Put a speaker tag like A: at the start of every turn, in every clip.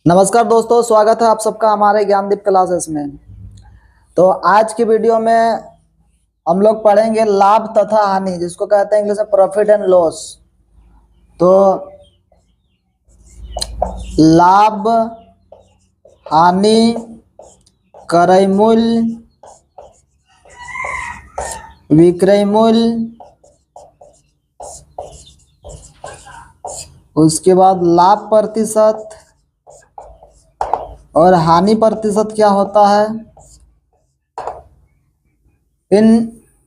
A: नमस्कार दोस्तों, स्वागत है आप सबका हमारे ज्ञानदीप क्लासेस में। तो आज की वीडियो में हम लोग पढ़ेंगे लाभ तथा हानि, जिसको कहते हैं इंग्लिश में प्रॉफिट एंड लॉस। तो लाभ, हानि, क्रय मूल्य, विक्रय मूल्य, उसके बाद लाभ प्रतिशत और हानि प्रतिशत क्या होता है, इन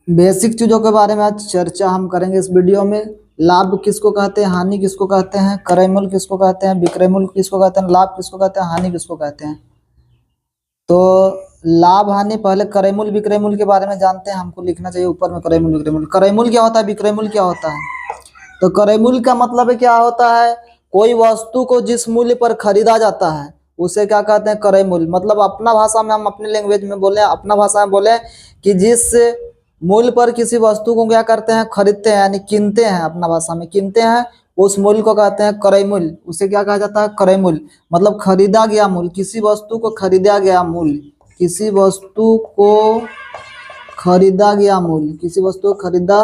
A: बेसिक चीज़ों के बारे में आज चर्चा हम करेंगे इस वीडियो में। लाभ किसको कहते हैं, हानि किसको कहते हैं, क्रय मूल्य किसको कहते हैं, विक्रय मूल्य किसको कहते हैं, लाभ किसको कहते हैं, हानि किसको कहते हैं। तो लाभ हानि, पहले क्रय मूल्य विक्रय मूल्य के बारे में जानते हैं। हमको लिखना चाहिए ऊपर में क्रय मूल्य विक्रय मूल्य। क्रय मूल्य क्या होता है, विक्रय मूल्य क्या होता है। तो क्रय मूल्य का मतलब है क्या होता है, कोई वस्तु को जिस मूल्य पर खरीदा जाता है उसे क्या कहते हैं, क्रय मूल्य। मतलब अपना भाषा में, हम अपनी लैंग्वेज में बोले, अपना भाषा में बोले कि जिस मूल्य पर किसी वस्तु को क्या करते हैं, खरीदते हैं, यानी कीनते हैं, अपना भाषा में कीनते हैं, उस मूल्य को कहते हैं क्रय मूल्य। उसे क्या कहा जाता है, क्रय मूल्य। मतलब खरीदा गया मूल्य, किसी वस्तु को खरीदा गया मूल्य, किसी वस्तु को खरीदा गया मूल्य, किसी वस्तु को खरीदा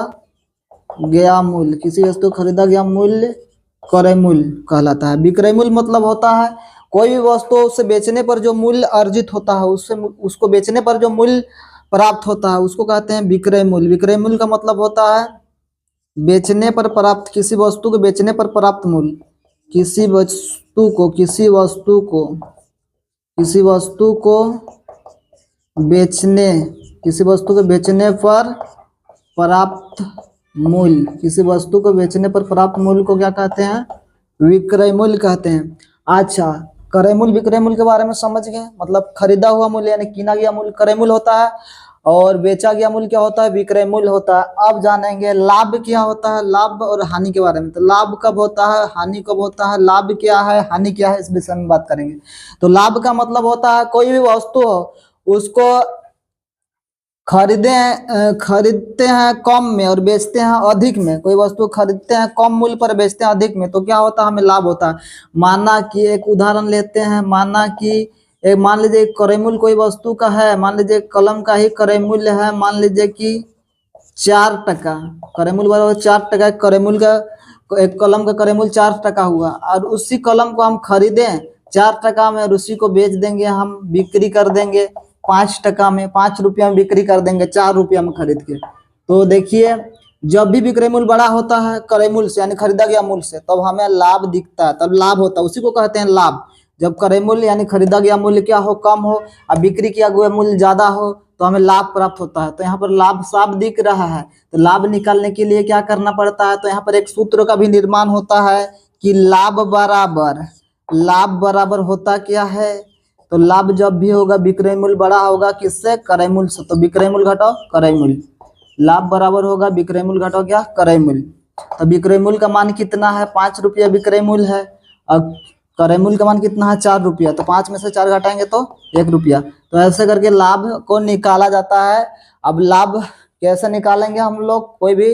A: गया मूल्य, किसी वस्तु खरीदा गया मूल्य क्रय मूल्य कहलाता है। विक्रय मूल्य मतलब होता है कोई भी वस्तु उसे बेचने पर जो मूल्य अर्जित होता है, उससे उसको बेचने पर जो मूल्य प्राप्त होता है उसको कहते हैं विक्रय मूल्य। विक्रय मूल्य का मतलब होता है बेचने पर प्राप्त, किसी वस्तु को बेचने पर प्राप्त मूल्य। किसी वस्तु को किसी वस्तु को किसी वस्तु को बेचने किसी वस्तु को बेचने पर प्राप्त मूल्य, किसी वस्तु को बेचने पर प्राप्त मूल्य को क्या कहते हैं, विक्रय मूल्य कहते हैं। अच्छा, क्रय मूल्य विक्रय मूल्य के बारे में समझ गए। मतलब खरीदा हुआ मूल्य यानी कीना गया मूल्य क्रय मूल्य होता है, और बेचा गया मूल्य क्या होता है, विक्रय मूल्य होता है। अब जानेंगे लाभ क्या होता है, लाभ और हानि के बारे में। तो लाभ कब होता है, हानि कब होता है, लाभ क्या है, हानि क्या है, इस विषय में बात करेंगे। तो लाभ का मतलब होता है कोई भी वस्तु हो उसको खरीदते हैं कम में और बेचते हैं अधिक में। कोई वस्तु खरीदते हैं कम मूल्य पर बेचते हैं अधिक में, तो क्या होता है, हमें लाभ होता है। माना कि एक उदाहरण लेते हैं, माना कि एक, मान लीजिए क्रय मूल्य कोई वस्तु का है, मान लीजिए कलम का ही क्रय मूल्य है, मान लीजिए कि 4 टका। क्रय मूल्य बराबर 4 टका। क्रय मूल्य का, एक कलम का क्रय मूल्य 4 टका हुआ, और उसी कलम को हम खरीदें 4 टका में और उसी को बेच देंगे, हम बिक्री कर देंगे 5 टका में, 5 रुपया में बिक्री कर देंगे 4 रुपया में खरीद के। तो देखिए, जब भी विक्रय मूल्य बड़ा होता है क्रय मूल्य से, यानी खरीदा गया मूल्य से, तब हमें लाभ दिखता है, तब लाभ होता है, उसी को कहते हैं लाभ। जब क्रय मूल्य यानी खरीदा गया मूल्य क्या हो, कम हो, और बिक्री किया गया मूल्य ज्यादा हो, तो हमें लाभ प्राप्त होता है। तो यहाँ पर लाभ साफ दिख रहा है। तो लाभ निकालने के लिए क्या करना पड़ता है, तो यहाँ पर एक सूत्र का भी निर्माण होता है कि लाभ बराबर होता क्या है। तो लाभ जब भी होगा विक्रय मूल्य बड़ा होगा किससे, क्रय मूल्य से। तो विक्रय मूल्य घटाओ क्रय मूल्य, लाभ बराबर होगा विक्रय मूल्य घटाओ क्या, क्रय मूल्य। तो विक्रय मूल्य का मान कितना है, 5 रुपया विक्रय मूल्य है, और क्रय मूल्य का मान कितना है, 4 रुपया। तो 5 में से 4 घटाएंगे तो 1 रुपया। तो ऐसे करके लाभ को निकाला जाता है। अब लाभ कैसे निकालेंगे हम लोग, कोई भी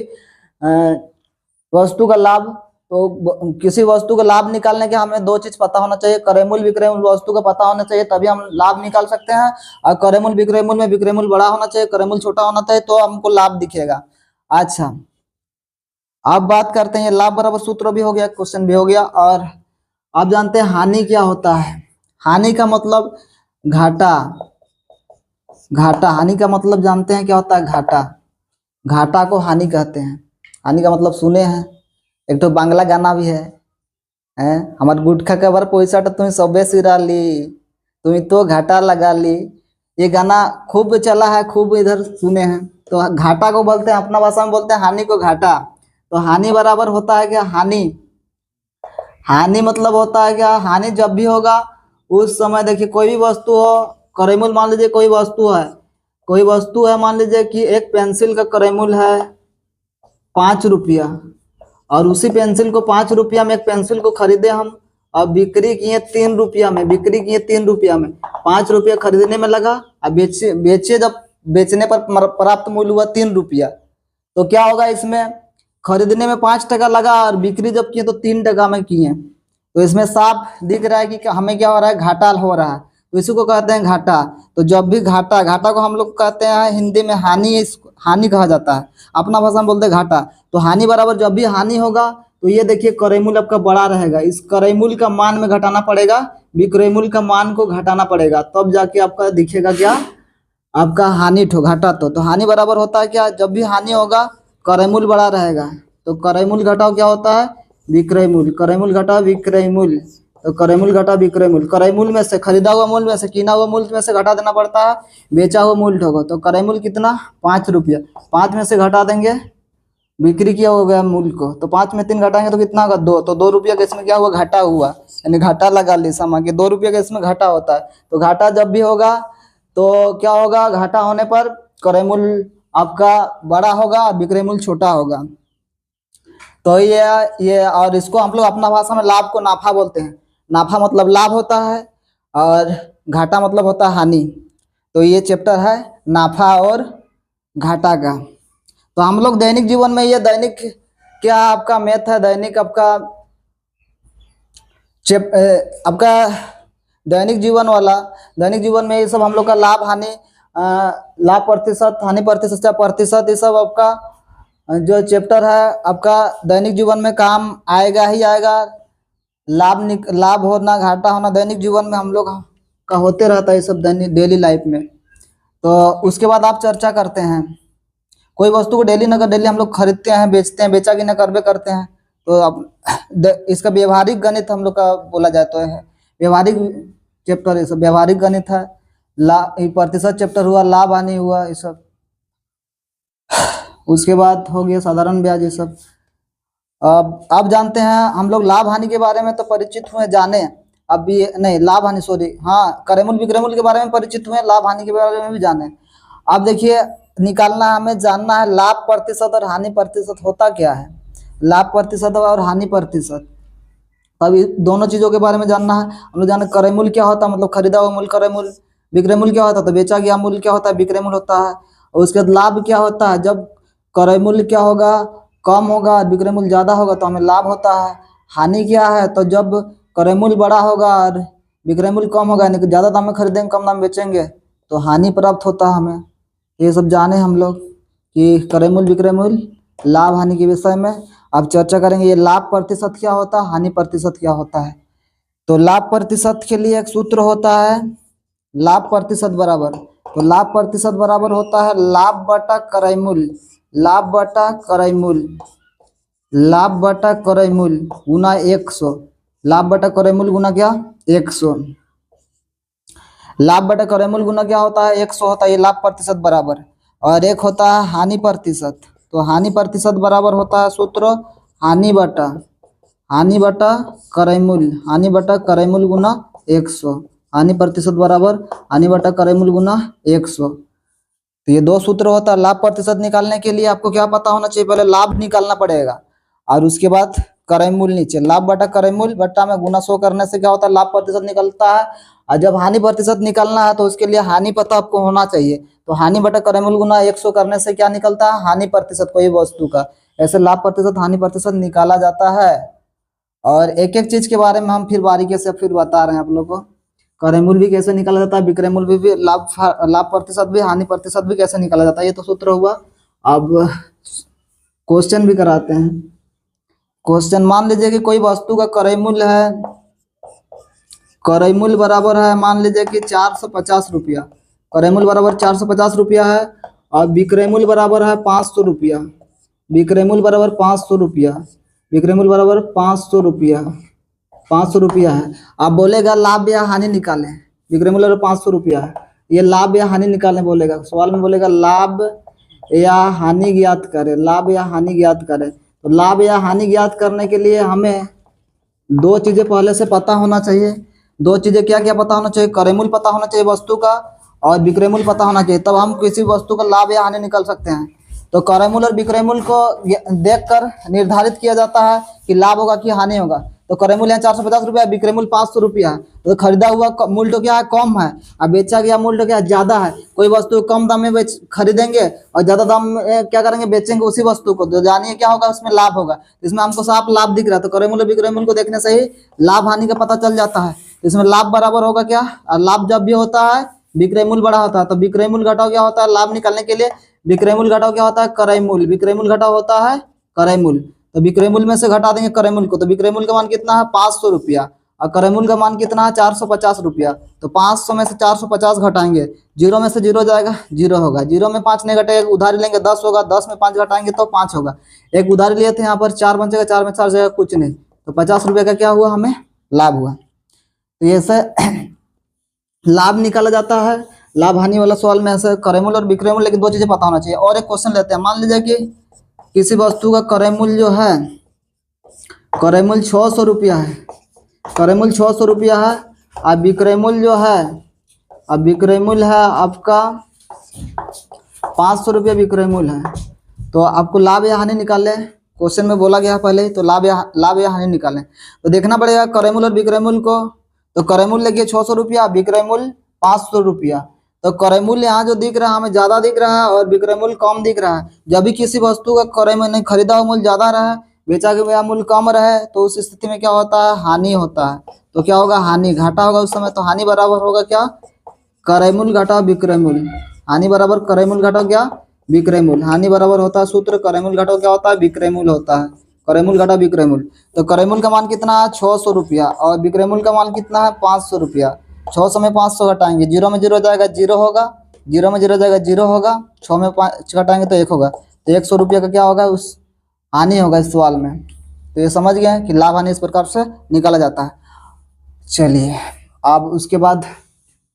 A: वस्तु का लाभ, तो किसी वस्तु का लाभ निकालने के हमें 2 चीज पता होना चाहिए, क्रय मूल्य विक्रय मूल्य वस्तु का पता होना चाहिए, तभी हम लाभ निकाल सकते हैं। और क्रय मूल्य विक्रय मूल्य में विक्रय मूल्य बड़ा होना चाहिए, क्रय मूल्य छोटा होना चाहिए, तो हमको लाभ दिखेगा। अच्छा, अब बात करते हैं, लाभ बराबर सूत्र भी हो गया, क्वेश्चन भी हो गया। और आप जानते हैं हानि क्या होता है। हानि का मतलब घाटा। हानि का मतलब जानते हैं क्या होता है, घाटा। घाटा को हानि कहते हैं। हानि का मतलब सुने हैं, एक तो बांग्ला गाना भी है, हमार गुटखा के बार पैसा तुम सबे सिरा ली, तुम तो घाटा लगा ली। ये गाना खूब चला है, खूब इधर सुने हैं। तो घाटा को बोलते हैं, अपना भाषा में बोलते हैं हानि को घाटा। तो हानि बराबर होता है क्या, हानि मतलब होता है क्या, हानि जब भी होगा उस समय, देखिए कोई भी वस्तु हो, क्रय मूल्य मान लीजिए कोई वस्तु है, मान लीजिए कि एक पेंसिल का क्रय मूल्य है 5 रुपया, और उसी पेंसिल को 5 रुपया में एक पेंसिल को खरीदे हम, और बिक्री किए 3 रुपया में, 5 रुपया खरीदने में लगा, और बेचे जब बेचने पर प्राप्त मूल्य हुआ 3 रुपया। तो क्या होगा, इसमें खरीदने में 5 टका लगा और बिक्री जब किए तो 3 टका में किए। तो इसमें साफ दिख रहा है कि हमें क्या हो रहा है, घाटा हो रहा है, तो इसी को कहते हैं घाटा। तो जब भी घाटा, घाटा को हम लोग कहते हैं हिंदी में हानि, हानि कहा जाता है, अपना भाषा में बोलते हैं घाटा। तो हानि बराबर जब भी हानि होगा तो ये देखिए क्रय मूल्य आपका बड़ा रहेगा, इस क्रय मूल्य का मान में घटाना पड़ेगा, विक्रय मूल्य का मान को घटाना पड़ेगा, तब जाके आपका दिखेगा क्या, आपका हानि ठो घाटा। तो हानि बराबर होता है क्या, जब भी हानि होगा क्रय मूल्य बड़ा रहेगा, तो क्रय मूल्य घटाओ क्या होता है, विक्रय मूल्य, क्रय मूल्य घटाओ विक्रय मूल्य, तो क्रय मूल्य घटा विक्रय मूल्य, क्रय मूल्य में से खरीदा हुआ मूल्य में से कीना हुआ मूल्य में से घटा देना पड़ता है, बेचा हुआ मूल्य होगा। तो क्रय मूल्य कितना, 5 रुपया, 5 में से घटा देंगे बिक्री किया हो गया मूल्य को, तो 5 में 3 घटाएंगे तो कितना होगा, 2, तो 2 रुपया का इसमें क्या हुआ, घाटा हुआ, यानी घाटा लगा ली सामान के, 2 रुपया का इसमें घाटा होता है। तो घाटा जब भी होगा तो क्या होगा, घाटा होने पर क्रय मूल्य आपका बड़ा होगा, विक्रय मूल्य छोटा होगा। तो ये और इसको हम लोग अपना भाषा में लाभ को नाफा बोलते हैं, नाफा मतलब लाभ होता है और घाटा मतलब होता है हानि। तो ये चैप्टर है नाफा और घाटा का। तो हम लोग दैनिक जीवन में, ये दैनिक क्या आपका मैथ है, दैनिक आपका आपका दैनिक जीवन वाला, दैनिक जीवन में ये सब हम लोग का लाभ हानि, लाभ प्रतिशत, हानि प्रतिशत, प्रतिशत, ये सब आपका जो चैप्टर है आपका दैनिक जीवन में काम आएगा ही आएगा। लाभ होना, घाटा होना दैनिक जीवन में हम लोग का होते रहता है, ये सब दैनिक डेली लाइफ में। तो उसके बाद आप चर्चा करते हैं, कोई वस्तु को डेली न कर डेली हम लोग खरीदते हैं, बेचते हैं, बेचा कि न करबे करते हैं, तो अब इसका व्यवहारिक गणित हम लोग का बोला जाए तो है व्यवहारिक चैप्टर, ये सब व्यवहारिक गणित है। प्रतिशत चैप्टर हुआ, लाभ हानि हुआ, ये सब। उसके बाद हो गया साधारण ब्याज, ये सब। अब जानते हैं हम लोग लाभ हानि के बारे में तो परिचित हुए, जाने अभी नहीं, लाभ हानि सॉरी, हाँ क्रय मूल्य विक्रय मूल्य के बारे में परिचित हुए, लाभ हानि के बारे में भी जाने। अब देखिए निकालना है, हमें जानना है लाभ प्रतिशत और हानि प्रतिशत होता क्या है, लाभ प्रतिशत और हानि प्रतिशत। अब दोनों चीजों के बारे में जानना है। हम लोग जाने क्रय मूल्य क्या होता है, मतलब खरीदा हुआ मूल्य क्रय मूल्य, विक्रय मूल्य क्या होता है तो बेचा गया मूल्य क्या होता है, विक्रय मूल्य होता है। और उसके बाद लाभ क्या होता है, जब क्रय मूल्य क्या होगा, कम होगा, विक्रय मूल्य ज्यादा होगा तो हमें लाभ होता है। हानि क्या है, तो जब क्रय मूल्य बड़ा होगा और विक्रय मूल्य कम होगा, यानी कि ज्यादा दाम में खरीदेंगे कम दाम में बेचेंगे तो हानि प्राप्त होता है हमें। ये सब जाने हम लोग कि क्रय मूल्य विक्रय मूल्य, लाभ हानि के विषय में अब चर्चा करेंगे। ये लाभ प्रतिशत क्या होता है, हानि प्रतिशत क्या होता है। तो लाभ प्रतिशत के लिए एक सूत्र होता है, लाभ प्रतिशत बराबर, तो लाभ प्रतिशत बराबर होता है लाभ बटा क्रय मूल्य, लाभ बटा क्रय मूल्य, लाभ बटा क्रय मूल्य गुना 100, लाभ बटा क्रय मूल्य गुना क्या 100, लाभ बटा क्रय मूल्य गुना क्या होता है 100 होता है, ये लाभ प्रतिशत बराबर। और एक होता है हानि प्रतिशत, तो हानि प्रतिशत बराबर होता है सूत्र हानि बटा क्रय मूल्य, हानि बटा क्रय मूल्य गुना 100, हानि प्रतिशत बराबर हानि बटा क्रय मूल्य गुना 100। तो ये दो सूत्र होता है। लाभ प्रतिशत निकालने के लिए आपको क्या पता होना चाहिए, पहले लाभ निकालना पड़ेगा और उसके बाद क्रय मूल्य नीचे, लाभ बटा क्रय मूल्य बट्टा में गुना 100 करने से क्या होता है, लाभ प्रतिशत निकलता है। और जब हानि प्रतिशत निकालना है तो उसके लिए हानि पता आपको होना चाहिए, तो हानि बटा क्रय मूल्य गुना 100 करने से क्या निकलता है, हानि प्रतिशत कोई वस्तु का। ऐसे लाभ प्रतिशत हानि प्रतिशत निकाला जाता है। और एक एक चीज के बारे में हम फिर बारीकी से फिर बता रहे हैं आप लोग को। क्रय मूल्य भी कैसे निकाला जाता है, विक्रय मूल्य भी, लाभ प्रतिशत भी, हानि प्रतिशत भी कैसे निकाला जाता है, ये तो सूत्र हुआ। अब क्वेश्चन भी कराते हैं। क्वेश्चन मान लीजिए कि कोई वस्तु का क्रय मूल्य है, क्रय मूल्य बराबर है मान लीजिए कि 450 रुपया, क्रय मूल्य बराबर 450 रुपया है और विक्रय मूल्य बराबर है 500 रुपया, विक्रय मूल्य बराबर 500 रुपया, विक्रय मूल्य बराबर 500 रुपया, 500 रुपया है। आप बोलेगा लाभ या हानि निकालें, विक्रय मूल्य 500 रुपया है, ये लाभ या हानि निकालें बोलेगा, सवाल में बोलेगा लाभ या हानि ज्ञात करें, लाभ या हानि ज्ञात करें। तो लाभ या हानि ज्ञात करने के लिए हमें दो चीजें पहले से पता होना चाहिए। दो चीजें क्या क्या पता होना चाहिए, क्रय मूल्य पता होना चाहिए वस्तु का और विक्रय मूल्य पता होना चाहिए, तब हम किसी वस्तु का लाभ या हानि निकाल सकते हैं। तो क्रय मूल्य और विक्रय मूल्य को देखकर निर्धारित किया जाता है कि लाभ होगा कि हानि होगा। तो क्रय मूल्य यहाँ 450 रुपया, विक्रय मूल्य 500 रुपया है। तो खरीदा हुआ मूल्य तो क्या है, कम है, और बेचा गया मूल्य तो क्या है, ज्यादा है। कोई वस्तु कम दाम में खरीदेंगे और ज्यादा दाम में क्या करेंगे, बेचेंगे उसी वस्तु को, तो जानिए क्या होगा, उसमें लाभ होगा। इसमें हमको साफ लाभ दिख रहा है, तो क्रय मूल्य विक्रय मूल्य को देखने से ही लाभ हानि का पता चल जाता है। इसमें लाभ बराबर होगा क्या, और लाभ जब भी होता है विक्रय मूल्य बड़ा होता है, तो विक्रय मूल्य घटाओ क्या होता है, लाभ निकालने के लिए विक्रय मूल्य घटाओ क्या होता है, क्रय मूल्य। विक्रय मूल्य घटाओ होता है क्रय मूल्य, तो विक्रय मूल्य में से घटा देंगे क्रय मूल्य को, तो विक्रय मूल्य का मान कितना है, 500 रुपया, और क्रय मूल्य का मान कितना है, 450 रुपया। तो 500 में से 450 घटाएंगे, 0 में से 0 जाएगा, 0 होगा। 0 में 5 नहीं घटेगा, उधारी लेंगे 10 होगा, 10 में 5 घटाएंगे तो 5 होगा। एक उधारी लिए थे, यहाँ पर 4 बचेगा, 4 में 4 जाएगा, कुछ नहीं, तो 50 रुपये का क्या हुआ, हमें लाभ हुआ। तो ऐसे लाभ निकाला जाता है। लाभ हानि वाला सवाल में ऐसे क्रय मूल्य और विक्रय मूल्य, लेकिन दो चीजें पता होना चाहिए। और एक क्वेश्चन लेते हैं, मान लीजिए कि किसी वस्तु का क्रय मूल्य जो है, क्रय मूल्य 600 रुपया है, क्रय मूल्य 600 रुपया है, और विक्रय मूल्य जो है, अब विक्रय मूल्य है आपका 500 रुपया विक्रय मूल्य है। तो आपको लाभ या हानि निकालने, क्वेश्चन में बोला गया पहले, तो लाभ या हानि निकालें, तो देखना पड़ेगा क्रय मूल्य और विक्रय मूल्य को। तो क्रय मूल्य देखिए 600 रुपया, विक्रय मूल्य 500 रुपया। तो क्रय मूल्य यहाँ जो दिख रहा है हमें ज्यादा दिख रहा है, और विक्रय मूल्य कम दिख रहा है। जब भी किसी वस्तु का क्रय मूल्य, खरीदा हुआ मूल्य ज्यादा रहे, बेचा गया मूल्य कम रहे, तो उस स्थिति में क्या होता है, हानि होता है। तो क्या होगा, हानि, घाटा होगा उस समय। तो हानि बराबर होगा क्या, क्रय मूल्य घटाओ विक्रय मूल्य। हानि बराबर क्रय मूल्य घटाओ क्या, विक्रय मूल्य। हानि बराबर होता है सूत्र, क्रय मूल्य घटाओ क्या होता है, विक्रय मूल्य होता है। क्रय मूल्य घटाओ विक्रय मूल्य। तो क्रय मूल्य का मान कितना है, 600 रुपया, और विक्रय मूल्य का मान कितना है, 500 रुपया। 600 में 500 घटाएंगे, 0 में 0 जाएगा, 0 होगा, 0 में 0 जाएगा, 0 होगा, 6 में 5 घटाएंगे तो 1 होगा। तो 100 रुपया का क्या होगा, उस हानि होगा इस सवाल में। तो ये समझ गए कि लाभ हानि इस प्रकार से निकाला जाता है। चलिए अब उसके बाद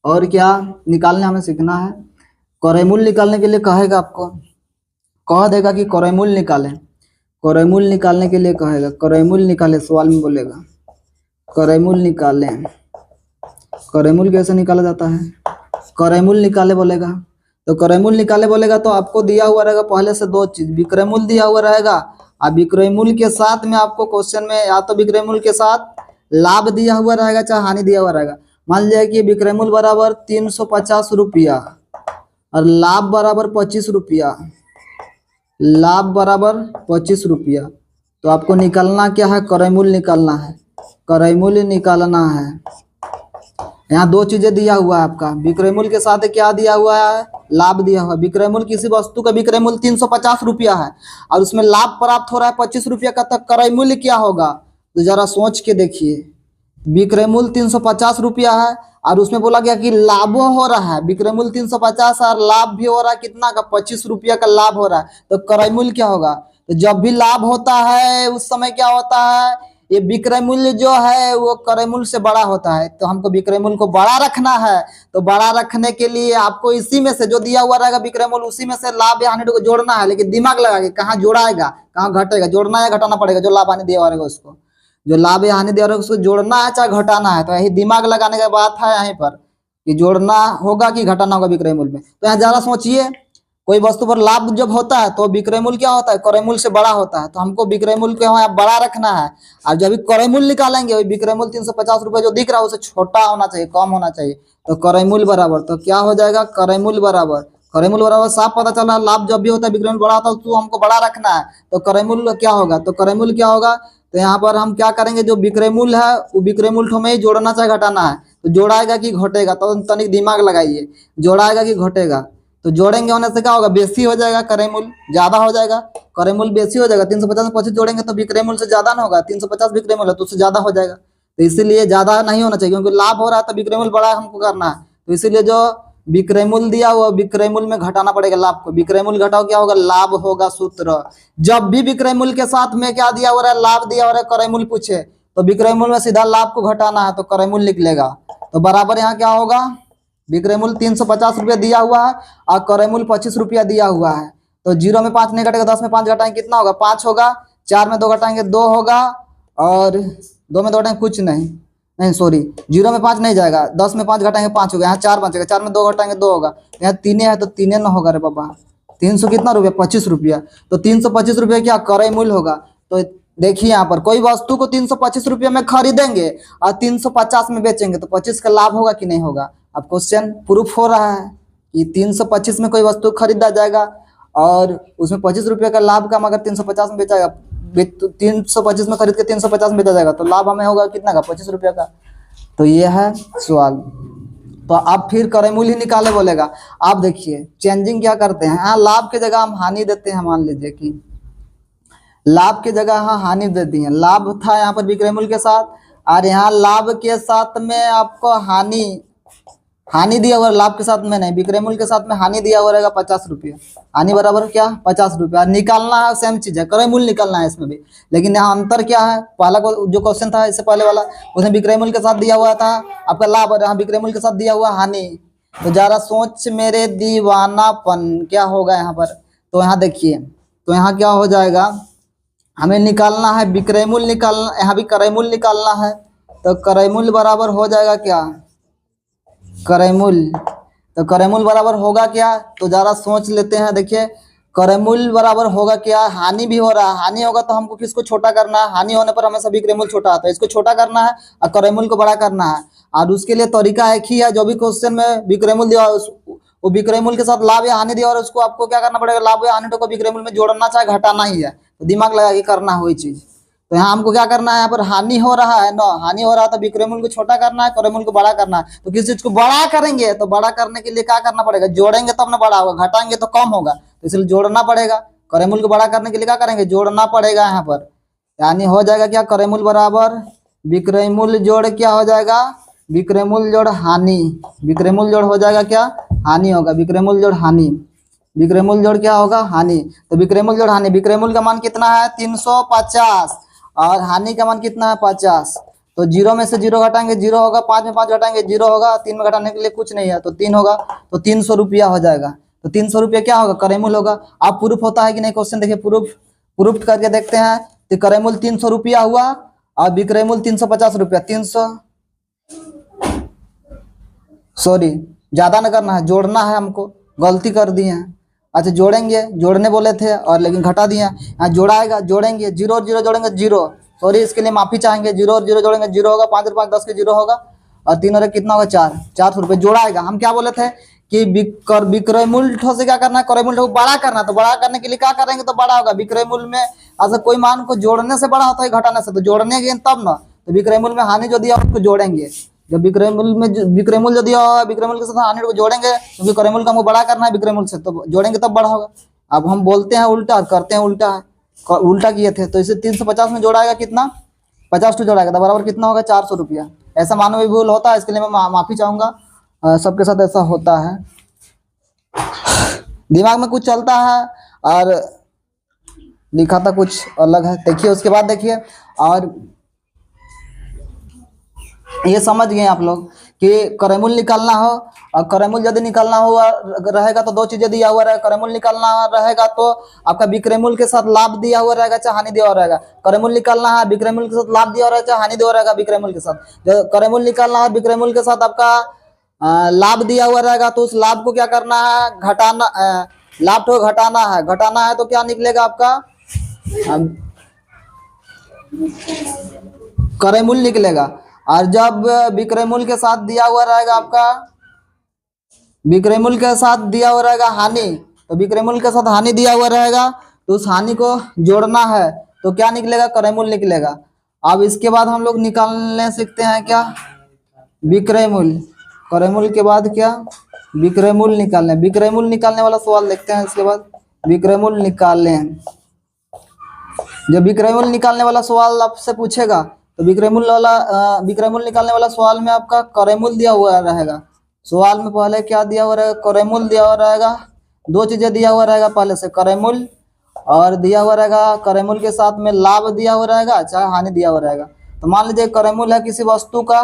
A: और क्या निकालने हमें सीखना है। क्रय मूल्य निकालने के लिए कहेगा, आपको कह देगा कि क्रय मूल्य निकालें। क्रय मूल्य निकालने के लिए कहेगा, क्रय मूल्य निकाले, सवाल में बोलेगा क्रय मूल्य निकालें। क्रय मूल्य कैसे निकाला जाता है, क्रय मूल्य निकाले बोलेगा। तो क्रय मूल्य निकाले बोलेगा तो आपको दिया हुआ रहेगा पहले से दो चीज, विक्रय मूल्य दिया हुआ रहेगा, और विक्रय मूल्य के साथ में आपको क्वेश्चन में या तो विक्रय मूल्य के साथ लाभ दिया हुआ रहेगा, चाहे हानि दिया हुआ रहेगा। मान लीजिए कि विक्रय मूल्य बराबर 350 रुपया और लाभ बराबर 25 रुपया, लाभ बराबर 25 रुपया। तो आपको निकालना क्या है, क्रय मूल्य निकालना है, क्रय मूल्य निकालना है। यहाँ दो चीजें दिया हुआ है आपका, विक्रय मूल्य के साथ क्या दिया हुआ है, लाभ दिया हुआ है। विक्रय मूल्य, किसी वस्तु का विक्रय मूल्य 350 रुपया है और उसमें लाभ प्राप्त हो रहा है 25 रुपया का, तक क्रय मूल्य क्या होगा, तो जरा सोच के देखिए। विक्रय मूल्य 350 रुपया है और उसमें बोला गया कि लाभ हो रहा है, विक्रय मूल्य 350 और लाभ भी हो रहा है कितना का, 25 रुपया का लाभ हो रहा है, तो क्रय मूल्य क्या होगा। तो जब भी लाभ होता है उस समय क्या होता है, ये विक्रय मूल्य जो है वो क्रय मूल्य से बड़ा होता है। तो हमको विक्रय मूल्य को बड़ा रखना है, तो बड़ा रखने के लिए आपको इसी में से जो दिया हुआ रहेगा विक्रय मूल्य, उसी में से लाभ या हानि को जोड़ना है। लेकिन दिमाग लगा के कहाँ जोड़ाएगा, कहाँ घटेगा, जोड़ना या घटाना पड़ेगा। जो लाभ हानि दिया हुआ रहेगा उसको, जो लाभ या हानि दिया हुआ रहेगा उसको जोड़ना है चाहे घटाना है। तो यही दिमाग लगाने का बात है यहाँ पर कि जोड़ना होगा कि घटाना होगा विक्रय मूल्य में। तो यहाँ ज्यादा सोचिए, कोई वस्तु पर लाभ जब होता है तो विक्रय मूल्य क्या होता है, क्रय मूल्य से बड़ा होता है। तो हमको विक्रय मूल्य को यहाँ बड़ा रखना है, और जब क्रय मूल्य निकालेंगे वही विक्रय मूल्य 350 रुपये जो दिख रहा है उसे छोटा होना चाहिए, कम होना चाहिए। तो क्रय मूल्य बराबर, तो क्या हो जाएगा, क्रय मूल्य बराबर, क्रय मूल्य बराबर साफ पता चला, लाभ जब भी होता है विक्रय मूल्य बड़ा होता है तो हमको बड़ा रखना है। तो क्रय मूल्य क्या होगा, तो क्रय मूल्य क्या होगा, तो यहाँ पर हम क्या करेंगे, जो विक्रय मूल्य है वो विक्रय मूल्य हमें जोड़ना चाहे घटाना है। तो जोड़ाएगा कि घटेगा, तो तनिक दिमाग लगाइए, जोड़ाएगा कि घटेगा। तो जोड़ेंगे होने से क्या होगा, बेसी हो जाएगा, क्रय मूल्य ज्यादा हो जाएगा, क्रय मूल्य बेसी हो जाएगा। 350 में 25 जोड़ेंगे तो विक्रय मूल्य से ज्यादा ना होगा, 350 विक्रय मूल्य तो उससे ज्यादा हो जाएगा। तो इसीलिए ज्यादा नहीं होना चाहिए, क्योंकि लाभ हो रहा है तो विक्रय मूल्य बड़ा हमको करना है। तो इसीलिए जो विक्रय मूल्य दिया हुआ विक्रय मूल्य में घटाना पड़ेगा लाभ को। विक्रय मूल्य घटाओ क्या होगा, लाभ होगा सूत्र। जब भी विक्रय मूल्य के साथ में क्या दिया हो रहा है, लाभ दिया हो रहा है, क्रय मूल्य पूछे तो विक्रय मूल्य में सीधा लाभ को घटाना है, तो क्रय मूल्य निकलेगा। तो बराबर यहाँ क्या होगा, विक्रय मूल्य 350 रुपया दिया हुआ है और क्रय मूल्य 25 रुपया दिया हुआ है। तो 0 में 5 नहीं घटेगा, 10 में 5 घटाएंगे कितना होगा, 5 होगा, 4 में 2 घटाएंगे 2 होगा, और 2 में 2 घटाएंगे कुछ नहीं सॉरी 0 में 5 नहीं जाएगा, 10 में 5 घटाएंगे 5 होगा, यहाँ 4 बचेगा, 4 में 2 घटाएंगे 2 होगा, यहाँ 3 है तो 3 ना होगा रे बाबा। 300 कितना रुपया, 25 रुपया। तो 325 रुपया क्या क्रय मूल्य होगा। तो देखिए यहाँ पर कोई वस्तु को 325 रुपये में खरीदेंगे और 350 में बेचेंगे तो 25 का लाभ होगा कि नहीं होगा। अब क्वेश्चन प्रूफ हो रहा है कि 325 में कोई वस्तु खरीदा जाएगा और उसमें 25 रुपये का लाभ का, मगर 350 में बेचा जाएगा, 325 में खरीद के 350 में बेचा जाएगा तो लाभ हमें होगा कितना का, 25 रुपये का। तो ये है सवाल। तो अब फिर क्रय मूल्य ही निकाले बोलेगा। आप देखिए चेंजिंग क्या करते हैं, हाँ लाभ की जगह हम हानि देते हैं। मान लीजिए कि लाभ की जगह हाँ हानि दे दी है। लाभ था यहाँ पर विक्रय मूल्य के साथ और यहाँ लाभ के साथ में आपको हानि दिया हुआ, लाभ के साथ में नहीं, विक्रय मूल्य के साथ में हानि दिया हुआ रहेगा 50 रुपये। हानि बराबर क्या, 50 रुपये। निकालना है सेम चीज है, क्रय मूल्य निकालना है इसमें भी, लेकिन यहाँ अंतर क्या है, पहला जो क्वेश्चन था इससे पहले वाला उसमें विक्रय मूल्य के साथ दिया हुआ था आपका लाभ और यहाँ विक्रय मूल्य के साथ दिया हुआ हानि। तो जरा सोच मेरे दीवानापन क्या होगा यहाँ पर। तो यहाँ देखिए, तो यहाँ क्या हो जाएगा, हमें निकालना है विक्रय मूल्य निकालना, यहाँ भी क्रय मूल्य निकालना है। तो क्रय मूल्य बराबर हो जाएगा क्या, क्रय मूल्य। तो क्रय मूल्य बराबर होगा क्या, तो जरा सोच लेते हैं। देखिए क्रय मूल्य बराबर होगा क्या, हानि भी हो रहा है, हानि होगा तो हमको किसको छोटा करना है, हानि होने पर हमेशा विक्रय मूल्य छोटा आता है, इसको छोटा करना है और क्रय मूल्य को बड़ा करना है। और उसके लिए तरीका एक ही है, जो भी क्वेश्चन में विक्रय मूल्य दिया वो विक्रय मूल्य के साथ लाभ या हानि दिया और उसको आपको क्या करना पड़ेगा, लाभ या हानि को विक्रय मूल्य में जोड़ना चाहे घटाना ही है। तो दिमाग लगा के करना है वही चीज। तो यहाँ हमको क्या करना है, यहाँ पर हानि हो रहा है ना, हानि हो रहा है तो विक्रय मूल्य को छोटा करना है, क्रय मूल्य को बड़ा करना है। तो किसी चीज को बड़ा करेंगे तो बड़ा करने के लिए क्या करना पड़ेगा, जोड़ेंगे तब ना बड़ा होगा, घटाएंगे तो कम होगा, तो इसलिए जोड़ना पड़ेगा। क्रय मूल्य को बड़ा करने के लिए क्या करेंगे, जोड़ना पड़ेगा यहाँ पर। यानी हो जाएगा क्या, क्रय मूल्य बराबर विक्रय मूल्य जोड़ क्या हो जाएगा, विक्रय मूल्य जोड़ हानि। विक्रय मूल्य जोड़ हो जाएगा क्या, हानि होगा, विक्रय मूल्य जोड़ हानि। विक्रय मूल्य जोड़ क्या होगा, हानि। तो विक्रय मूल्य जोड़ हानि, विक्रय मूल्य का मान कितना है 350 और हानि का मान कितना है 50। तो 0 में से 0 घटाएंगे 0 होगा, 5 में 5 घटाएंगे 0 होगा, 3 में घटाने के लिए कुछ नहीं है तो 3 होगा, तो 300 रुपया हो जाएगा। तो 300 रुपया क्या होगा, क्रय मूल्य होगा। अब प्रूफ होता है कि नहीं, क्वेश्चन देखिए प्रूफ करके देखते हैं। तो क्रय मूल्य 300 रुपया हुआ और विक्रय मूल्य 350 रुपया, 300 सॉरी ज्यादा न करना है, जोड़ना है, हमको गलती कर दी है। अच्छा जोड़ेंगे, जोड़ने बोले थे और लेकिन घटा दिए। यहाँ जोड़ाएगा, जोड़ेंगे 0 और 0 जोड़ेंगे 0, सॉरी इसके लिए माफी चाहेंगे। 0 और 0 जोड़ेंगे 0 होगा, 5 और 5 10 के 0 होगा और 3 और 1 कितना होगा 4, 400 रुपये जोड़ाएगा। हम क्या बोले थे कि विक्रय मूल्य से क्या करना है, क्रय मूल्य को बड़ा करना। तो बड़ा करने के लिए क्या करेंगे तो बड़ा होगा। विक्रय मूल्य में अच्छा कोई मान को जोड़ने से बड़ा होता है घटाने से, तो जोड़ने के तब ना, तो विक्रय मूल्य में हानि जो दिया उसको जोड़ेंगे। जब विक्रय मूल्य में विक्रय मूल्य जो दिया होगा विक्रय मूल्य के साथ हानि को जोड़ेंगे, क्योंकि क्रय मूल्य का हमको बड़ा करना है विक्रय मूल्य से, तो जोड़ेंगे तब बड़ा होगा। अब हम बोलते हैं उल्टा और करते हैं उल्टा, उल्टा किए थे। तो इसे 350 में जोड़ाएगा कितना, 50 टू जोड़ाएगा तो बराबर कितना होगा 400 रुपया। ऐसा मानवीय भूल होता है, इसके लिए मैं माफी चाहूंगा। सबके साथ ऐसा होता है, दिमाग में कुछ चलता है और लिखा था कुछ अलग है। देखिए उसके बाद देखिए, और ये समझ गए आप लोग कि क्रय मूल्य निकालना हो, और क्रय मूल्य यदि निकालना हुआ रहेगा तो दो चीजें दिया हुआ रहेगा। क्रय मूल्य निकालना रहेगा तो आपका विक्रय मूल्य के साथ लाभ दिया हुआ रहेगा चाहे हानि दिया हुआ रहेगा। क्रय मूल्य निकालना है विक्रय मूल्य के साथ लाभ दिया हुआ रहेगा चाहे हानि दिया हुआ रहेगा विक्रय मूल्य के साथ। जो क्रय मूल्य निकालना है विक्रय मूल्य के साथ आपका लाभ दिया हुआ रहेगा, तो उस लाभ को क्या करना है, घटाना, लाभ को घटाना है। घटाना है तो क्या निकलेगा आपका क्रय मूल्य निकलेगा। और जब विक्रय मूल्य के साथ दिया हुआ रहेगा आपका, विक्रय मूल्य के साथ दिया हुआ रहेगा हानि, तो विक्रय मूल्य के साथ हानि दिया हुआ रहेगा तो उस हानि को जोड़ना है तो क्या निकलेगा, क्रय मूल्य निकलेगा। अब इसके बाद हम लोग निकालने सीखते हैं क्या, विक्रय मूल्य। क्रय मूल्य के बाद क्या, विक्रय मूल्य निकालने। विक्रय मूल्य निकालने वाला सवाल देखते हैं। इसके बाद विक्रय मूल्य निकाल लें। जब विक्रय मूल्य निकालने वाला सवाल आपसे पूछेगा तो विक्रय मूल्य निकालने वाला सवाल में आपका क्रय मूल्य दिया हुआ रहेगा। सवाल में पहले क्या दिया हुआ रहेगा, क्रय मूल्य दिया हुआ रहेगा। दो चीजें दिया हुआ रहेगा पहले से, क्रय मूल्य और दिया हुआ रहेगा क्रय मूल्य के साथ में लाभ दिया हुआ रहेगा चाहे हानि दिया हुआ रहेगा। तो मान लीजिए क्रय मूल्य है किसी वस्तु का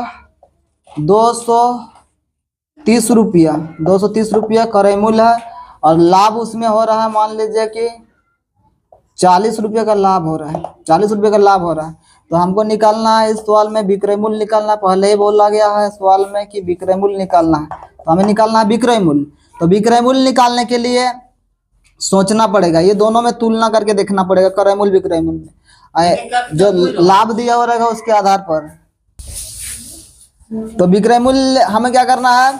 A: 230 रुपया, 230 रुपया क्रय मूल्य है और लाभ उसमें हो रहा है मान लीजिए कि 40 रुपये का लाभ हो रहा है, 40 रुपये का लाभ हो रहा है। तो हमको निकालना है इस सवाल में विक्रय मूल्य निकालना। पहले ही बोला गया है सवाल में कि विक्रय मूल्य निकालना है, तो हमें निकालना है विक्रय मूल्य। तो विक्रय मूल्य निकालने के लिए सोचना पड़ेगा, ये दोनों में तुलना करके देखना पड़ेगा क्रय मूल्य विक्रय मूल्य। जो लाभ दिया हुआ रहेगा उसके आधार पर। तो विक्रय मूल्य हमें क्या करना है,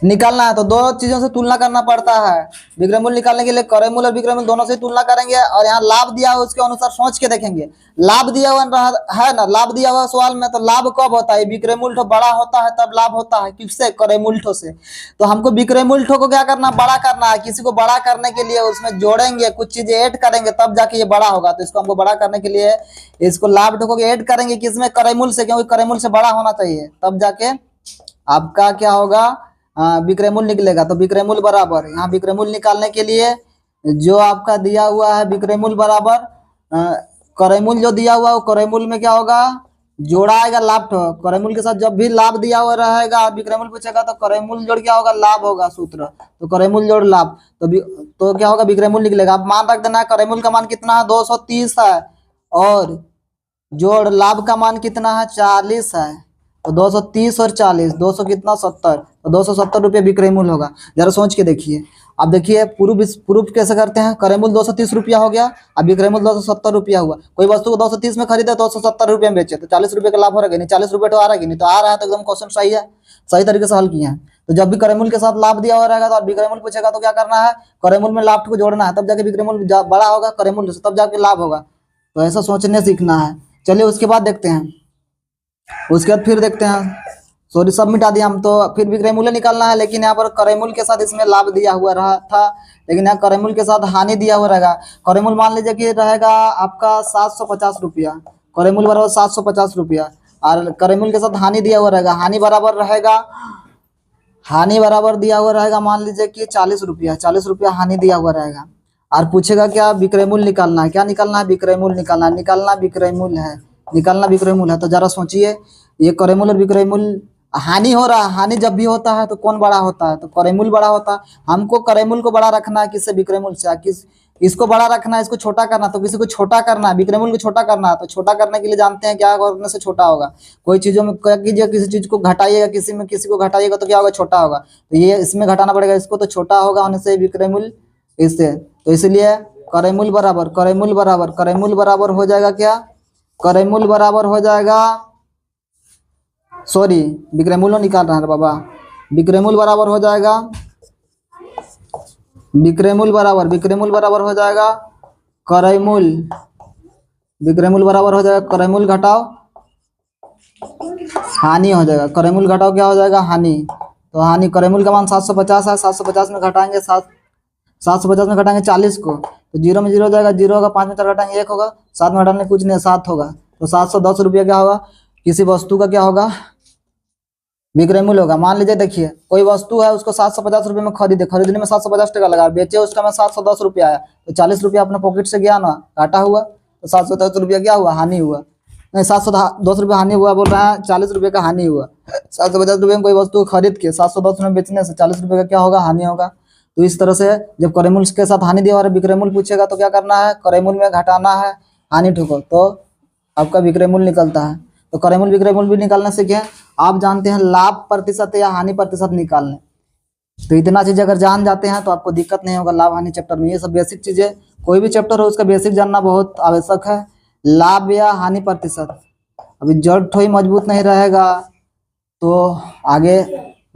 A: निकालना है। तो दो चीजों से तुलना करना पड़ता है। विक्रय मूल्य निकालने के लिए क्रय मूल्य और विक्रय मूल्य दोनों से तुलना करेंगे, और यहाँ लाभ दिया हुआ उसके अनुसार सोच के देखेंगे। लाभ दिया हुआ है ना, लाभ दिया हुआ सवाल में, तो लाभ कब होता है, विक्रय मूल्य बड़ा होता है तब लाभ होता है। किससे, क्रय मूल्य से। तो हमको विक्रय मूल्य को क्या करना, बड़ा करना है। किसी को बड़ा करने के लिए उसमें जोड़ेंगे, कुछ चीजें ऐड करेंगे, तब जाके ये बड़ा होगा। तो इसको हमको बड़ा करने के लिए इसको लाभ को ऐड करेंगे किसमें, क्रय मूल्य से, क्योंकि क्रय मूल्य से बड़ा होना चाहिए, तब जाके आपका क्या होगा, विक्रय मूल्य निकलेगा। तो विक्रय मूल्य बराबर, यहाँ विक्रय मूल्य निकालने के लिए जो आपका दिया हुआ है विक्रय मूल्य बराबर क्रय मूल्य, जो दिया हुआ है क्रय मूल्य में क्या होगा, जोड़ा आएगा लाभ। क्रय मूल्य के साथ जब भी लाभ दिया हुआ रहेगा, विक्रय मूल्य पूछेगा तो क्रय मूल्य जोड़ क्या होगा, लाभ होगा सूत्र। तो क्रय मूल्य जोड़ लाभ, तो क्या होगा, विक्रय मूल्य निकलेगा। अब मान रख देना है क्रय मूल्य का मान कितना है, 230 है, और जोड़ लाभ का मान कितना है, 40 है। तो 230 और 40, 200 कितना, 70। तो 270 रुपये विक्रय मूल्य होगा। जरा सोच के देखिए। अब देखिए प्रूफ कैसे करते हैं। क्रय मूल्य 230 रुपया हो गया, अब विक्रय मूल्य 270 रुपया हुआ। कोई वस्तु को 230 में खरीदे, 270 रुपये में बेचे, तो 40 रुपये का लाभ हो रहा है नहीं, 40 रुपये तो आ रहा है नहीं, तो आ रहा है, तो एकदम क्वेश्चन सही है, सही तरीके से हल किए हैं। तो जब भी क्रय मूल्य के साथ लाभ दिया हुआ रहेगा, तो विक्रय मूल्य पूछेगा तो क्या करना है, क्रय मूल्य में लाभ को जोड़ना है, तब जाके विक्रय मूल्य बड़ा होगा क्रय मूल्य से, तब जाके लाभ होगा। तो ऐसा सोचने सीखना है। चलिए उसके बाद देखते हैं, उसके बाद फिर देखते हैं, सॉरी सब मिटा दिया हम। तो फिर विक्रय मूल्य निकालना है, लेकिन यहाँ पर क्रय मूल्य के साथ इसमें लाभ दिया हुआ रहा था, लेकिन यहाँ क्रय मूल्य के साथ हानि दिया हुआ रहेगा। क्रय मूल्य मान लीजिए कि रहेगा आपका 750 रुपया, क्रय मूल्य बराबर 750 रुपया, और क्रय मूल्य के साथ हानि दिया हुआ रहेगा। हानि बराबर रहेगा, हानि बराबर दिया हुआ रहेगा, मान लीजिए कि 40 रुपया, 40 रुपया हानि दिया हुआ रहेगा। और पूछेगा क्या, विक्रय मूल्य निकालना है। क्या निकालना है, विक्रय मूल्य निकालना है। निकालना विक्रय मूल्य है, निकालना विक्रय मूल्य है। तो जरा सोचिए, ये क्रय मूल्य और विक्रय मूल्य, हानि हो रहा है, हानि जब भी होता है तो कौन बड़ा होता है, तो क्रय मूल्य बड़ा होता है। हमको क्रय मूल्य को बड़ा रखना है, किससे, विक्रय मूल्य से। इसको बड़ा रखना है, इसको छोटा करना, तो किसी को छोटा करना है, विक्रय मूल्य को छोटा करना है। तो छोटा करने के लिए जानते हैं क्या करने से छोटा होगा। कोई चीजों में क्या कीजिए, किसी चीज को घटाइएगा, किसी में किसी को घटाइएगा तो क्या होगा, छोटा होगा। तो ये इसमें घटाना पड़ेगा इसको, तो छोटा होगा होने से विक्रय मूल्य इससे। तो इसलिए क्रय मूल्य बराबर, क्रय मूल्य बराबर, क्रय मूल्य बराबर हो जाएगा क्या, क्रय मूल्य बराबर हो जाएगा, सॉरी विक्रय मूल्य निकाल रहा है बाबा। विक्रय मूल्य बराबर हो जाएगा, विक्रय मूल्य बराबर, विक्रय मूल्य बराबर हो जाएगा क्रय मूल्य, विक्रय मूल्य बराबर हो जाएगा क्रय मूल्य घटाओ हानि हो जाएगा। क्रय मूल्य घटाओ क्या हो जाएगा, हानि। तो हानि, क्रय मूल्य का मान 750 है, 750 में घटाएंगे 750 में घटाएंगे 40 को, तो 0 में 0 हो जाएगा, 0 होगा, 5 में 4 घटाएंगे 1 होगा, 7 में घटाने कुछ नहीं, 7 होगा। तो 710 रुपया क्या होगा, किसी वस्तु का क्या होगा, विक्रय मूल्य होगा। मान लीजिए देखिए कोई वस्तु है, उसको 750 रुपये में खरीदे, खरीदने में 750 टका लगा, बेचे उसका में 710 रुपया आया, तो 40 रुपया अपने पॉकेट से गया ना, घाटा हुआ। तो 710 रुपया क्या हुआ, हानि हुआ। नहीं, 710 रुपया हानि हुआ बोल रहा है, 40 रुपये का हानि हुआ। 750 रुपये में कोई वस्तु खरीद के 710 में बेचने से 40 रुपये का क्या होगा, हानि होगा। तो इस तरह से जब क्रय मूल्य के साथ हानि दिया और विक्रय मूल्य पूछेगा तो क्या करना है, क्रय मूल्य में घटाना है, हानि ठोको, तो आपका विक्रय मूल्य निकलता है। तो क्रय मूल्य विक्रय मूल्य भी निकालने से क्या आप जानते हैं, लाभ प्रतिशत या हानि प्रतिशत निकालने। तो इतना चीज अगर जान जाते हैं तो आपको दिक्कत नहीं होगा लाभ हानि चैप्टर में। ये सब बेसिक चीजें, कोई भी चैप्टर हो उसका बेसिक जानना बहुत आवश्यक है। लाभ या हानि प्रतिशत, अभी जड़ थोड़ी मजबूत नहीं रहेगा तो आगे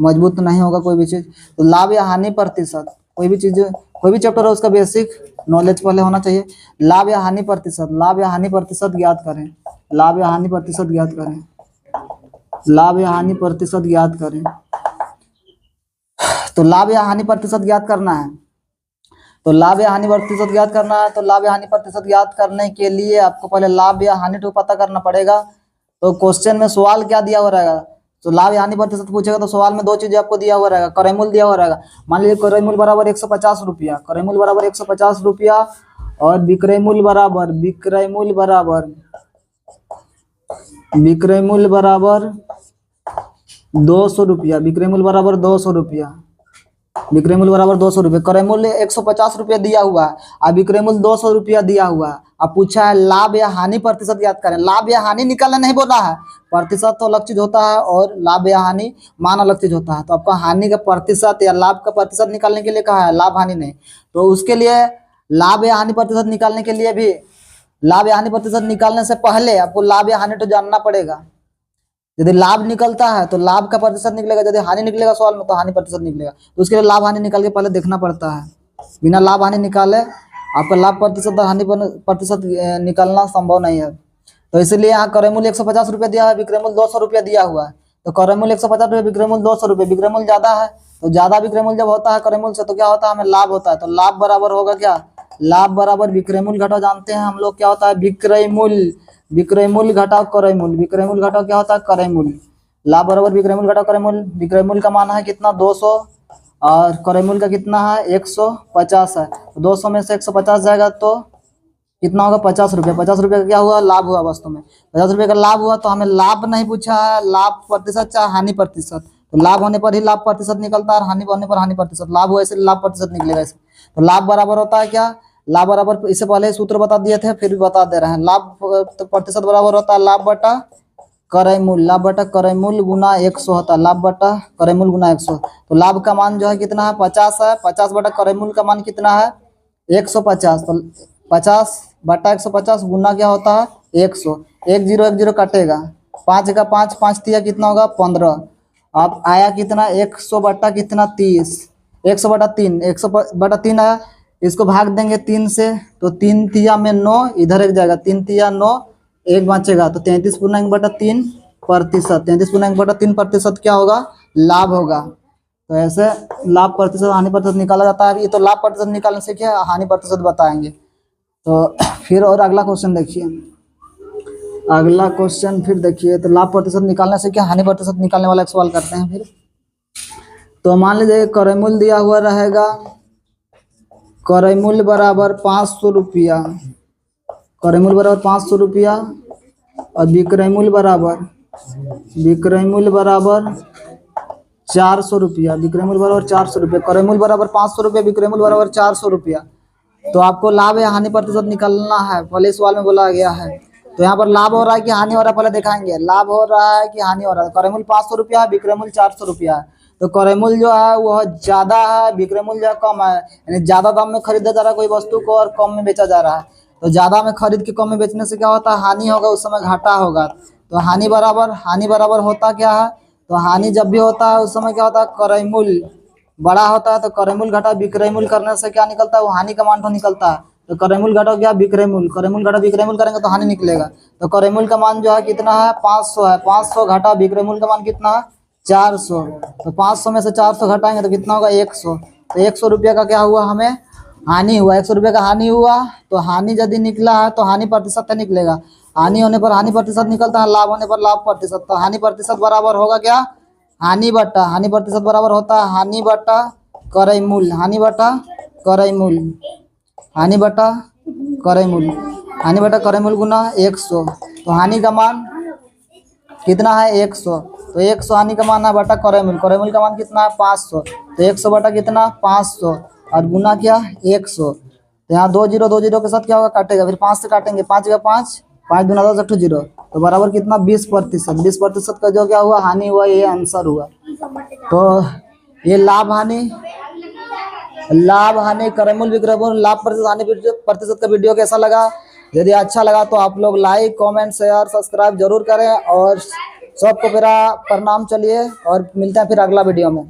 A: मजबूत नहीं होगा कोई भी चीज। तो लाभ या हानि प्रतिशत, कोई भी चीज, कोई भी चैप्टर हो उसका बेसिक नॉलेज पहले होना चाहिए। लाभ या हानि प्रतिशत, लाभ या हानि प्रतिशत ज्ञात करें, लाभ या हानि प्रतिशत ज्ञात करें, लाभ या हानि प्रतिशत ज्ञात करें। तो लाभ या हानि प्रतिशत ज्ञात करना है, तो लाभ या हानि प्रतिशत ज्ञात करना है। तो लाभ या हानि प्रतिशत ज्ञात करने के लिए आपको पहले लाभ या हानि को पता करना पड़ेगा। तो क्वेश्चन में सवाल क्या दिया हुआ रहेगा, तो लाभ या हानि प्रतिशत पूछेगा तो सवाल में दो चीजें आपको दिया हुआ रहेगा, क्रय मूल्य दिया हुआ रहेगा। मान लीजिए क्रय मूल्य बराबर 150 रुपया, क्रय मूल्य बराबर 150 रुपया, और विक्रय मूल्य बराबर, विक्रय मूल्य बराबर, विक्रय मूल्य बराबर 200 रुपया, विक्रय मूल्य बराबर 200 रुपया, विक्रय मूल्य बराबर 200 रुपये। क्रय मूल्य 150 रुपया दिया हुआ है, अब विक्रय मूल्य 200 रुपया दिया हुआ है। अब पूछा है लाभ या हानि प्रतिशत ज्ञात करें। लाभ या हानि निकालना नहीं बोला है, प्रतिशत तो अलग चीज होता है और लाभ या हानि मान अलग चीज होता है। तो आपका हानि का प्रतिशत या लाभ का प्रतिशत निकालने के लिए कहा है, लाभ हानि नहीं। तो उसके लिए लाभ या हानि प्रतिशत निकालने के लिए भी लाभ या हानि प्रतिशत निकालने से पहले आपको लाभ या हानि तो जानना पड़ेगा। यदि लाभ निकलता है तो लाभ का प्रतिशत निकलेगा, यदि हानि निकलेगा सवाल में तो हानि प्रतिशत निकलेगा। तो उसके लिए लाभ हानि निकाल के पहले देखना पड़ता है। बिना लाभ हानि निकाले आपका लाभ प्रतिशत और हानि प्रतिशत निकालना संभव नहीं है। तो इसलिए यहाँ क्रय मूल्य 150 रुपये दिया है, विक्रय मूल्य 200 रुपये दिया हुआ है। तो क्रय मूल्य 150 रुपये, विक्रय मूल्य 200 रुपये। विक्रय मूल्य ज्यादा है तो ज्यादा विक्रय मूल्य जब होता है क्रय मूल्य से तो क्या होता है, हमें लाभ होता है। तो लाभ बराबर होगा क्या, लाभ बराबर विक्रय मूल्य घटाओ, जानते हैं हम लोग क्या होता है विक्रय मूल्य। विक्रय मूल्य घटाओ क्रय मूल्य, विक्रय मूल्य घटाओ क्या होता है क्रय मूल्य। लाभ बराबर विक्रय मूल्य घटाओ क्रय मूल्य। विक्रय मूल्य का मान है कितना 200 और क्रय मूल्य का कितना है 150 है। 200 में से 150 जाएगा तो कितना होगा 50 रुपये। 50 रुपये का क्या हुआ, लाभ हुआ। वास्तव में 50 रुपये का लाभ हुआ। तो हमें लाभ नहीं पूछा है, लाभ प्रतिशत चाहे हानि प्रतिशत। तो लाभ होने पर ही लाभ प्रतिशत निकलता है और हानि होने पर हानि प्रतिशत। लाभ हुआ इसलिए लाभ प्रतिशत निकलेगा इसे। तो लाभ बराबर होता है क्या, लाभ बराबर, इससे पहले सूत्र बता दिए थे फिर भी बता दे रहे हैं। लाभ प्रतिशत बराबर होता है लाभ बटा क्रय मूल्य। लाभ बटा क्रय मूल्य गुना 100 होता है, लाभ बटा क्रय मूल्य गुना 100। तो लाभ का मान जो है कितना है 50 है। 50 बटा क्रय मूल्य का मान कितना है 150। तो 50 बटा 150 गुना क्या होता है 100। 1 0 1 0 कटेगा, 5 का 5, 5 तिया कितना होगा 15। अब आया कितना 100 बटा कितना 30, 100 बटा 3, 100 बटा 3 आया। इसको भाग देंगे 3 से तो 3 तिया में 9, इधर एक जाएगा 3 तिया 9, एक बचेगा। तो 33.3 प्रतिशत, 33.3 प्रतिशत क्या होगा लाभ होगा। तो ऐसे लाभ प्रतिशत हानि प्रतिशत निकाला जाता है। ये तो लाभ प्रतिशत निकालने से क्या हानि प्रतिशत बताएंगे। तो फिर और अगला क्वेश्चन देखिए, अगला क्वेश्चन फिर देखिए। तो लाभ प्रतिशत निकालने से क्या हानि प्रतिशत निकालने वाला एक सवाल करते हैं फिर। तो मान लीजिए क्रय मूल्य दिया हुआ रहेगा, क्रय मूल्य बराबर 500 रुपया, क्रय मूल्य बराबर 500 रुपया और विक्रय मूल्य बराबर 400 रुपया। विक्रय मूल्य बराबर 400 रुपया, क्रय मूल्य बराबर 500 रुपया, विक्रय मूल्य बराबर 400 रुपया। तो आपको लाभ या हानि प्रतिशत निकालना है, पहले सवाल में बोला गया है। तो यहाँ पर लाभ हो रहा है कि हानि हो रहा है पहले दिखाएंगे। लाभ हो रहा है कि हानि हो रहा है। क्रय मूल्य 500 रुपया है, विक्रय मूल्य 400 रुपया है। तो क्रय मूल्य जो है वह ज्यादा है, विक्रय मूल्य जो कम है, यानी ज्यादा दाम में खरीदा जा रहा है कोई वस्तु को और कम में बेचा जा रहा है। तो ज्यादा में खरीद के कम में बेचने से क्या होता है हानि होगा, उस समय घाटा होगा। तो हानि बराबर होता क्या है, तो हानि जब भी होता है उस समय क्या होता है क्रय मूल्य बड़ा होता है। तो क्रय मूल्य घटा विक्रय मूल्य करने से क्या निकलता है, वो हानि का मान तो निकलता है। तो क्रय मूल्य घटाओ क्या विक्रय मूल्य, क्रय मूल्य घटा विक्रय मूल्य करेंगे तो हानि निकलेगा। तो क्रय मूल्य का मान जो है कितना है 500 है, 500 घटा विक्रय मूल्य का मान कितना है 400। तो 500 में से 400 घटाएंगे तो कितना होगा 100। तो 100 रुपये का क्या हुआ हमें हानि हुआ, 100 रुपये का हानि हुआ। तो हानि यदि निकला है तो हानि प्रतिशत निकलेगा। हानि होने पर हानि प्रतिशत निकलता है, लाभ होने पर लाभ प्रतिशत। तो हानि प्रतिशत बराबर होगा क्या हानि बटा, हानि प्रतिशत बराबर होता है हानि बटा क्रय मूल्य, हानि बटा क्रय मूल्य, हानि बटा क्रय मूल्य, हानि बटा क्रय मूल्य गुना 100। तो हानि का मान कितना है 100। तो 100 हानि का मान है बटा क्रय मूल्य, क्रय मूल्य का मान कितना है 500। तो 100 बटा कितना 500 और गुना क्या 100। तो यहाँ 2 0 2 0 के साथ क्या होगा काटेगा, फिर 5 से काटेंगे, 5 का 5, 5 दूना 10 1 0। तो बराबर कितना 20%। 20% का जो क्या हुआ हानि हुआ, ये आंसर हुआ। तो ये लाभ हानि क्रय मूल्य विक्रय मूल्य लाभ प्रतिशत हानि प्रतिशत का वीडियो कैसा लगा। यदि अच्छा लगा तो आप लोग लाइक कमेंट शेयर सब्सक्राइब जरूर करें और सबको मेरा प्रणाम। चलिए और मिलते हैं फिर अगला वीडियो में।